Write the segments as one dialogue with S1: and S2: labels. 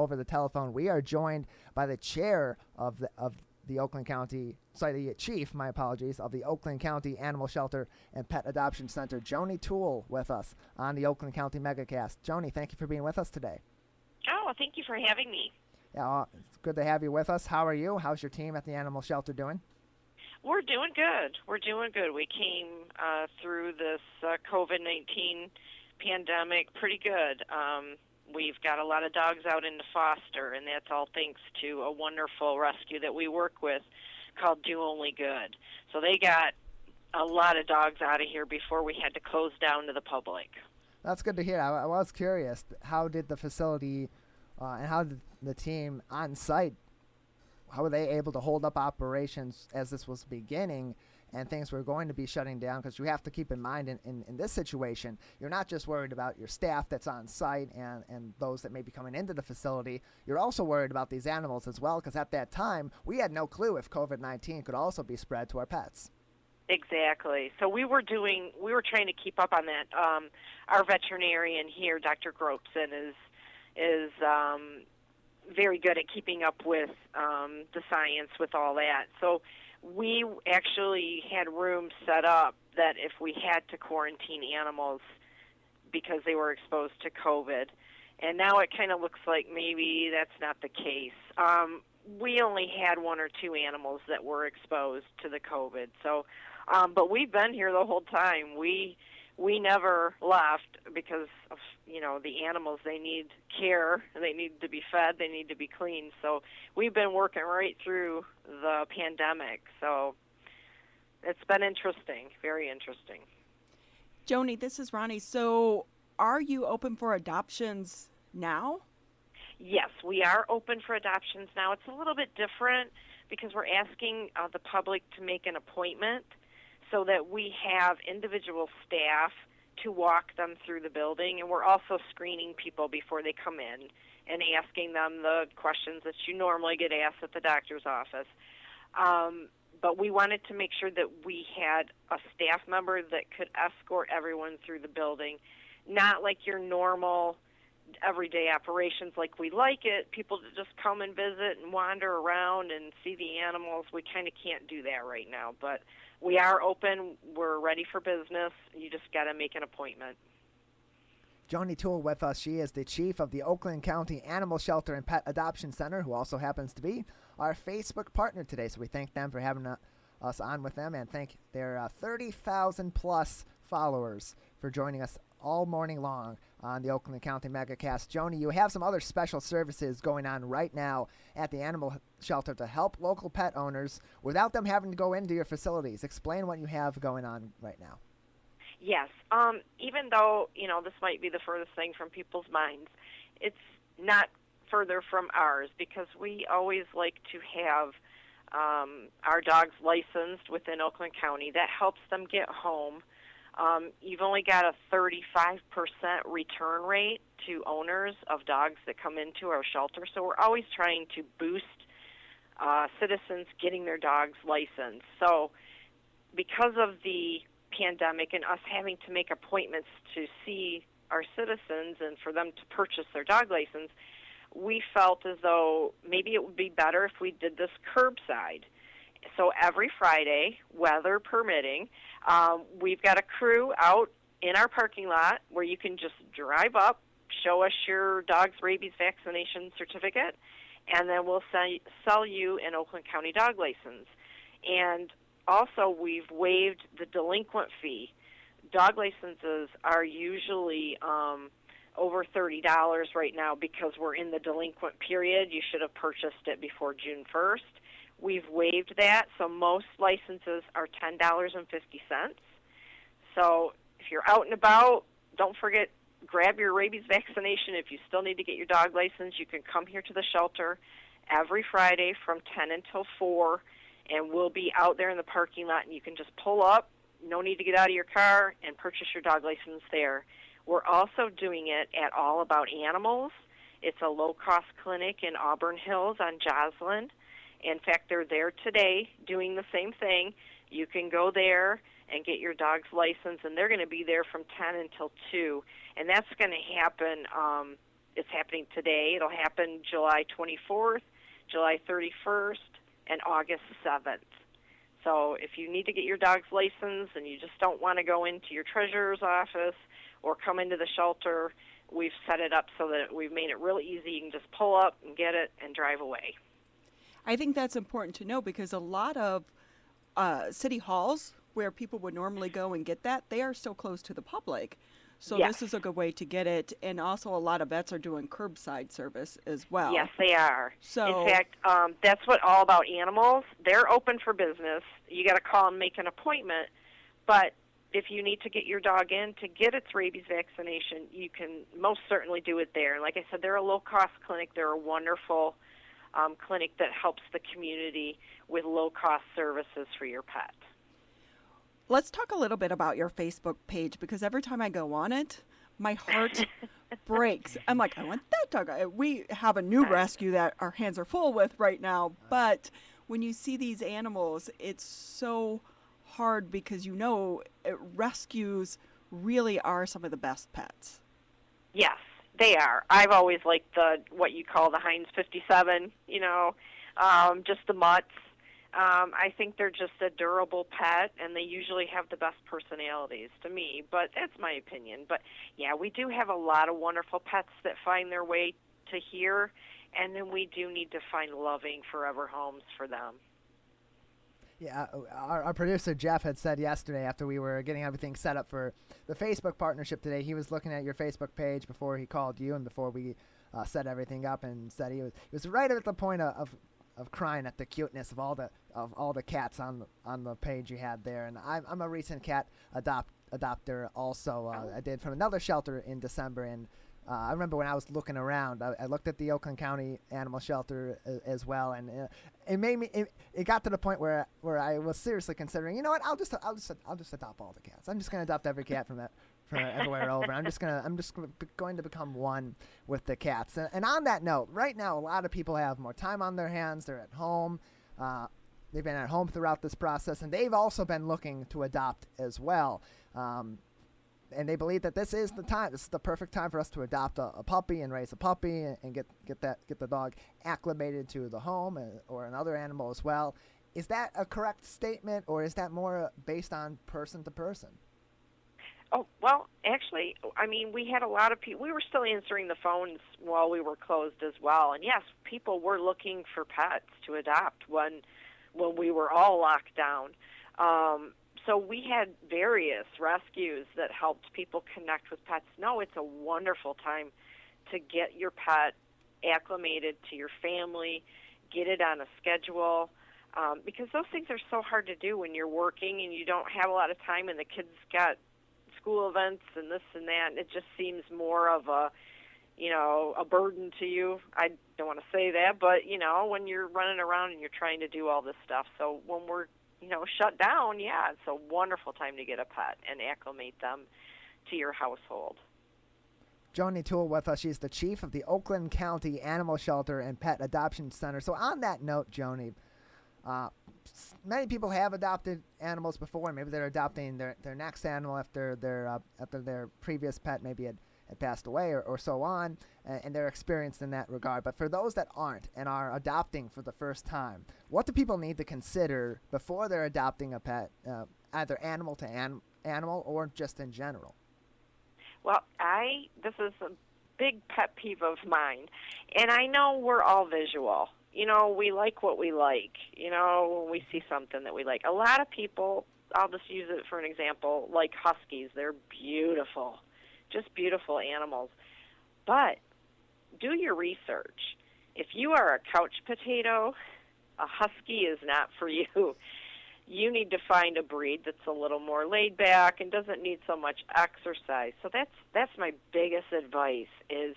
S1: over the telephone. We are joined by the chair of the Oakland County, sorry, the chief, my apologies, of the Oakland County Animal Shelter and Pet Adoption Center, Joni Toole, with us on the Oakland County Megacast. Joni, thank you for being with us today.
S2: Oh, thank you for having me.
S1: Yeah, it's good to have you with us. How are you? How's your team at the animal shelter doing?
S2: We're doing good. We came through this COVID-19 pandemic pretty good. We've got a lot of dogs out into foster, and that's all thanks to a wonderful rescue that we work with called Do Only Good. So they got a lot of dogs out of here before we had to close down to the public.
S1: That's good to hear. I was curious, how did the facility and how did the team on site, how were they able to hold up operations as this was beginning and things were going to be shutting down? Because you have to keep in mind in this situation, you're not just worried about your staff that's on site and those that may be coming into the facility. You're also worried about these animals as well, because at that time, we had no clue if COVID-19 could also be spread to our pets.
S2: Exactly. So we were trying to keep up on that. Our veterinarian here, Dr. Gropson, is very good at keeping up with the science with all that. So we actually had rooms set up that if we had to quarantine animals because they were exposed to COVID, and now it kind of looks like maybe that's not the case. We only had one or two animals that were exposed to the COVID. So, but we've been here the whole time. We never left because of, the animals, they need care, they need to be fed, they need to be cleaned. So we've been working right through the pandemic. So it's been interesting, very interesting.
S3: Joni, this is Ronnie. So are you open for adoptions now?
S2: Yes, we are open for adoptions now. It's a little bit different because we're asking the public to make an appointment so that we have individual staff to walk them through the building, and we're also screening people before they come in and asking them the questions that you normally get asked at the doctor's office. But we wanted to make sure that we had a staff member that could escort everyone through the building, not like your normal everyday operations like we like it, people to just come and visit and wander around and see the animals. We kind of can't do that right now, but we are open. We're ready for business. You just got to make an appointment.
S1: Joni Toole with us. She is the chief of the Oakland County Animal Shelter and Pet Adoption Center, who also happens to be our Facebook partner today. So we thank them for having us on with them, and thank their 30,000 plus followers for joining us all morning long on the Oakland County Megacast. Joni, you have some other special services going on right now at the animal shelter to help local pet owners without them having to go into your facilities. Explain what you have going on right now.
S2: Yes. Even though, this might be the furthest thing from people's minds, it's not further from ours because we always like to have our dogs licensed within Oakland County. That helps them get home. You've only got a 35% return rate to owners of dogs that come into our shelter, so we're always trying to boost citizens getting their dogs licensed. So because of the pandemic and us having to make appointments to see our citizens and for them to purchase their dog license, we felt as though maybe it would be better if we did this curbside. So every Friday, weather permitting, we've got a crew out in our parking lot where you can just drive up, show us your dog's rabies vaccination certificate, and then we'll sell you an Oakland County dog license. And also, we've waived the delinquent fee. Dog licenses are usually over $30 right now because we're in the delinquent period. You should have purchased it before June 1st. We've waived that, so most licenses are $10.50. So if you're out and about, don't forget, grab your rabies vaccination. If you still need to get your dog license, you can come here to the shelter every Friday from 10 until 4, and we'll be out there in the parking lot, and you can just pull up, no need to get out of your car, and purchase your dog license there. We're also doing it at All About Animals. It's a low-cost clinic in Auburn Hills on Joslyn. In fact, they're there today doing the same thing. You can go there and get your dog's license, and they're going to be there from 10 until 2. And that's going to happen it's happening today. It'll happen July 24th, July 31st, and August 7th. So if you need to get your dog's license and you just don't want to go into your treasurer's office or come into the shelter, we've set it up so that we've made it real easy. You can just pull up and get it and drive away.
S3: I think that's important to know because a lot of city halls where people would normally go and get that, they are still closed to the public. So
S2: Yes.
S3: this is a good way to get it. And also a lot of vets are doing curbside service as well.
S2: Yes, they are.
S3: So,
S2: in fact, that's what All About Animals. They're open for business. You got to call and make an appointment. But if you need to get your dog in to get its rabies vaccination, you can most certainly do it there. And like I said, they're a low-cost clinic. They're a wonderful clinic that helps the community with low-cost services for your pet.
S3: let's talk a little bit about your Facebook page because every time I go on it, my heart breaks. I'm like, I want that dog. We have a new rescue that our hands are full with right now, but when you see these animals, it's so hard because rescues really are some of the best pets.
S2: Yes, they are. I've always liked what you call the Heinz 57, just the Mutts. I think they're just a durable pet, and they usually have the best personalities to me, but that's my opinion. But, yeah, we do have a lot of wonderful pets that find their way to here, and then we do need to find loving forever homes for them.
S1: Yeah, our producer Jeff had said yesterday after we were getting everything set up for the Facebook partnership today, he was looking at your Facebook page before he called you and before we set everything up, and said he was right at the point of crying at the cuteness of all the cats on the page you had there. And I'm a recent cat adopter also. I did from another shelter in December, and I remember when I was looking around, I looked at the Oakland County Animal Shelter as well, and it made me. It got to the point where I was seriously considering, you know what? I'll just adopt all the cats. I'm just going to adopt every cat from everywhere over. I'm just going to become one with the cats. And on that note, right now a lot of people have more time on their hands. They're at home. They've been at home throughout this process, and they've also been looking to adopt as well. And they believe that this is the time. This is the perfect time for us to adopt a puppy and raise a puppy and get the dog acclimated to the home or another animal as well. Is that a correct statement, or is that more based on person to person?
S2: Oh, well, actually, I mean, we had a lot of people. We were still answering the phones while we were closed as well. And yes, people were looking for pets to adopt when we were all locked down. So we had various rescues that helped people connect with pets. No, it's a wonderful time to get your pet acclimated to your family, get it on a schedule, because those things are so hard to do when you're working and you don't have a lot of time and the kids got school events and this and that. And it just seems more of a burden to you. I don't want to say that, but, when you're running around and you're trying to do all this stuff. So when we're shut down, yeah, it's a wonderful time to get a pet and acclimate them to your household.
S1: Joni Toole with us. She's the chief of the Oakland County Animal Shelter and Pet Adoption Center. So on that note, Joni, many people have adopted animals before, and maybe they're adopting their next animal after their previous pet maybe had passed away or so on, and they're experienced in that regard. But for those that aren't and are adopting for the first time, what do people need to consider before they're adopting a pet, either animal to animal or just in general?
S2: Well, this is a big pet peeve of mine, and I know we're all visual. We like what we like, when we see something that we like. A lot of people, I'll just use it for an example, like huskies. They're beautiful. Just beautiful animals. But do your research. If you are a couch potato, a husky is not for you. You need to find a breed that's a little more laid back and doesn't need so much exercise. So that's my biggest advice is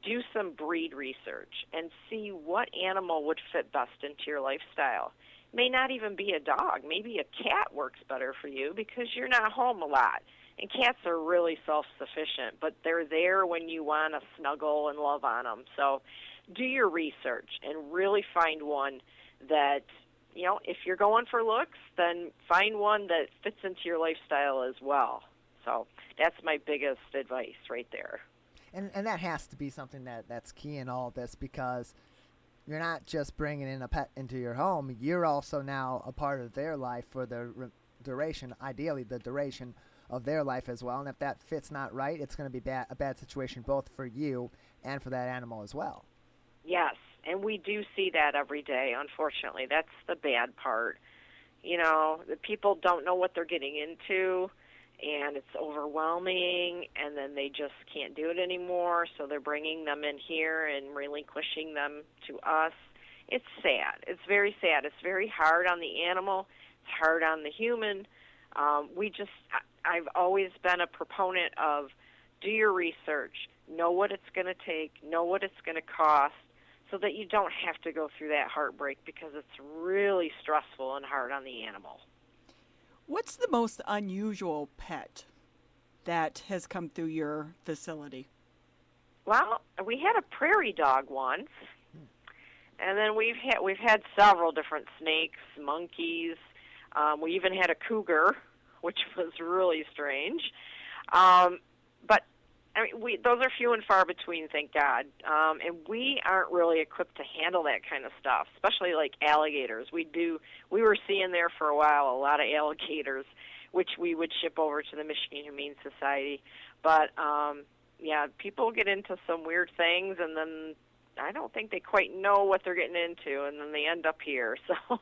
S2: do some breed research and see what animal would fit best into your lifestyle. It may not even be a dog. Maybe a cat works better for you because you're not home a lot. And cats are really self-sufficient, but they're there when you want to snuggle and love on them. So do your research and really find one that, if you're going for looks, then find one that fits into your lifestyle as well. So that's my biggest advice right there.
S1: And that has to be something that's key in all of this, because you're not just bringing in a pet into your home. You're also now a part of their life for the duration, ideally the duration of their life as well. And if that fit's not right, it's going to be a bad situation both for you and for that animal as well.
S2: Yes, and we do see that every day, unfortunately. That's the bad part. You know, the people don't know what they're getting into, and it's overwhelming, and then they just can't do it anymore, so they're bringing them in here and relinquishing them to us. It's sad. It's very sad. It's very hard on the animal. It's hard on the human. I've always been a proponent of do your research, know what it's going to take, know what it's going to cost, so that you don't have to go through that heartbreak, because it's really stressful and hard on the animal.
S3: What's the most unusual pet that has come through your facility?
S2: Well, we had a prairie dog once, and then we've had several different snakes, monkeys. We even had a cougar, which was really strange. But I mean, those are few and far between, thank God. And we aren't really equipped to handle that kind of stuff, especially like alligators. We were seeing there for a while a lot of alligators, which we would ship over to the Michigan Humane Society. But yeah, people get into some weird things, and then I don't think they quite know what they're getting into, and then they end up here. So.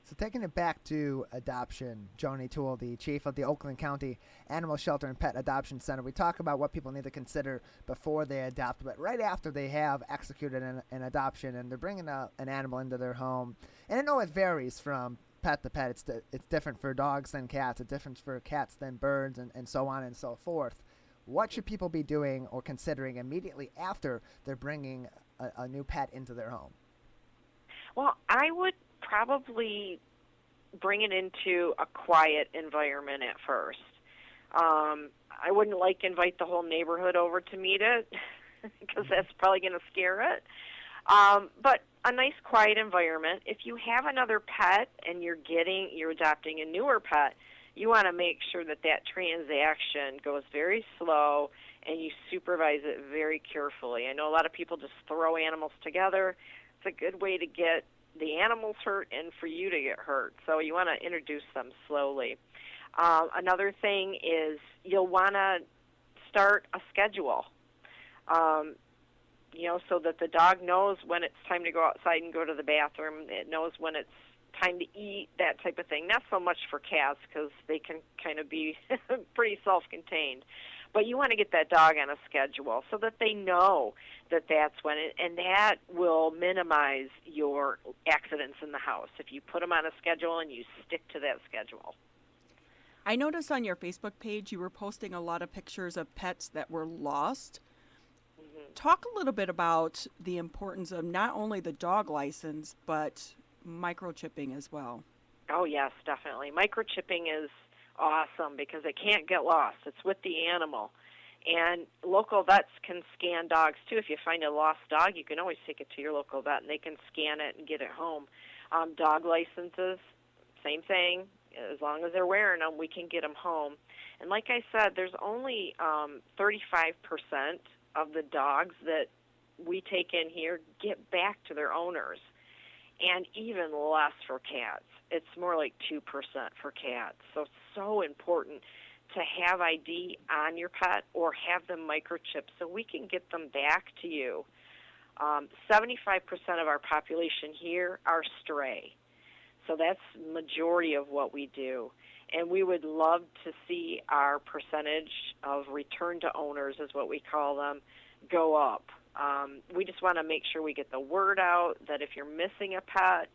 S1: So taking it back to adoption, Joni Toole, the chief of the Oakland County Animal Shelter and Pet Adoption Center, we talk about what people need to consider before they adopt, but right after they have executed an adoption and they're bringing an animal into their home. And I know it varies from pet to pet. It's different for dogs than cats. It's different for cats than birds, and so on and so forth. What should people be doing or considering immediately after they're bringing a new pet into their home?
S2: Well, I would probably bring it into a quiet environment at first. I wouldn't invite the whole neighborhood over to meet it, because that's probably going to scare it. But a nice quiet environment. If you have another pet and you're adopting a newer pet, you want to make sure that transaction goes very slow and you supervise it very carefully. I know a lot of people just throw animals together. It's a good way to get the animals hurt and for you to get hurt. So you want to introduce them slowly. Another thing is you'll want to start a schedule, so that the dog knows when it's time to go outside and go to the bathroom. It knows when it's time to eat, that type of thing. Not so much for cats, because they can kind of be pretty self-contained. But you want to get that dog on a schedule so that they know that that's when and that will minimize your accidents in the house if you put them on a schedule and you stick to that schedule.
S3: I noticed on your Facebook page you were posting a lot of pictures of pets that were lost. Mm-hmm. Talk a little bit about the importance of not only the dog license, but microchipping as well.
S2: Oh, yes, definitely. Microchipping is awesome because it can't get lost. It's with the animal. And local vets can scan dogs, too. If you find a lost dog, you can always take it to your local vet, and they can scan it and get it home. Dog licenses, same thing. As long as they're wearing them, we can get them home. And like I said, there's only 35% of the dogs that we take in here get back to their owners, and even less for cats. It's more like 2% for cats. So it's so important to have ID on your pet or have them microchipped so we can get them back to you. 75% of our population here are stray. So that's the majority of what we do. And we would love to see our percentage of return to owners, is what we call them, go up. We just want to make sure we get the word out that if you're missing a pet,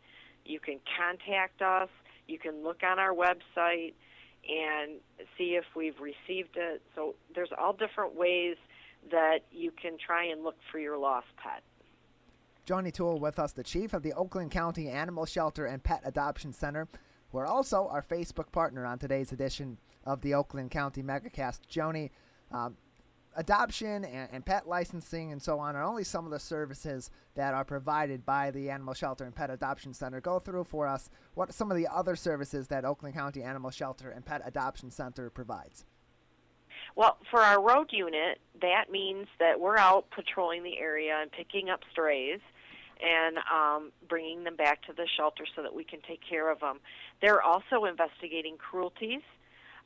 S2: you can contact us. You can look on our website and see if we've received it. So there's all different ways that you can try and look for your lost pet.
S1: Joni Toole with us, the chief of the Oakland County Animal Shelter and Pet Adoption Center, who are also our Facebook partner on today's edition of the Oakland County Megacast. Joni, adoption and pet licensing and so on are only some of the services that are provided by the Animal Shelter and Pet Adoption Center. Go through for us what are some of the other services that Oakland County Animal Shelter and Pet Adoption Center provides.
S2: Well, for our road unit, that means that we're out patrolling the area and picking up strays and bringing them back to the shelter so that we can take care of them. They're also investigating cruelties.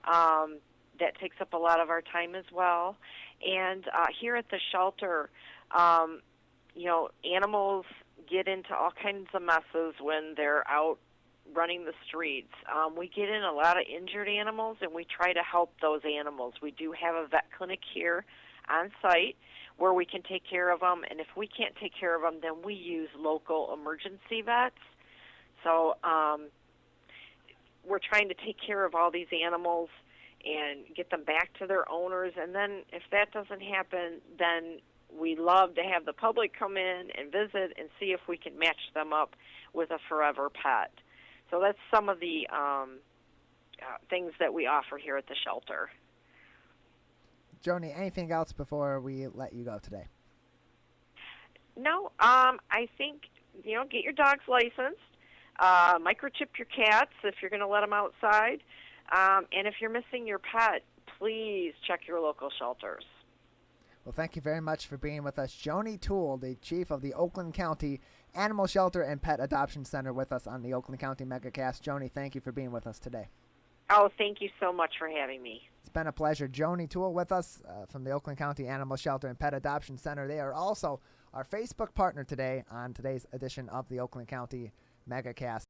S2: That takes up a lot of our time as well. And here at the shelter, animals get into all kinds of messes when they're out running the streets. We get in a lot of injured animals, and we try to help those animals. We do have a vet clinic here on site where we can take care of them, and if we can't take care of them, then we use local emergency vets. So we're trying to take care of all these animals and get them back to their owners, and then if that doesn't happen, then we love to have the public come in and visit and see if we can match them up with a forever pet. So that's some of the things that we offer here at the shelter.
S1: Joni, anything else before we let you go today?
S2: No, I think, get your dog's licensed, microchip your cats if you're going to let them outside, and if you're missing your pet, please check your local shelters.
S1: Well, thank you very much for being with us. Joni Toole, the chief of the Oakland County Animal Shelter and Pet Adoption Center, with us on the Oakland County MegaCast. Joni, thank you for being with us today.
S2: Oh, thank you so much for having me.
S1: It's been a pleasure. Joni Toole with us from the Oakland County Animal Shelter and Pet Adoption Center. They are also our Facebook partner today on today's edition of the Oakland County MegaCast.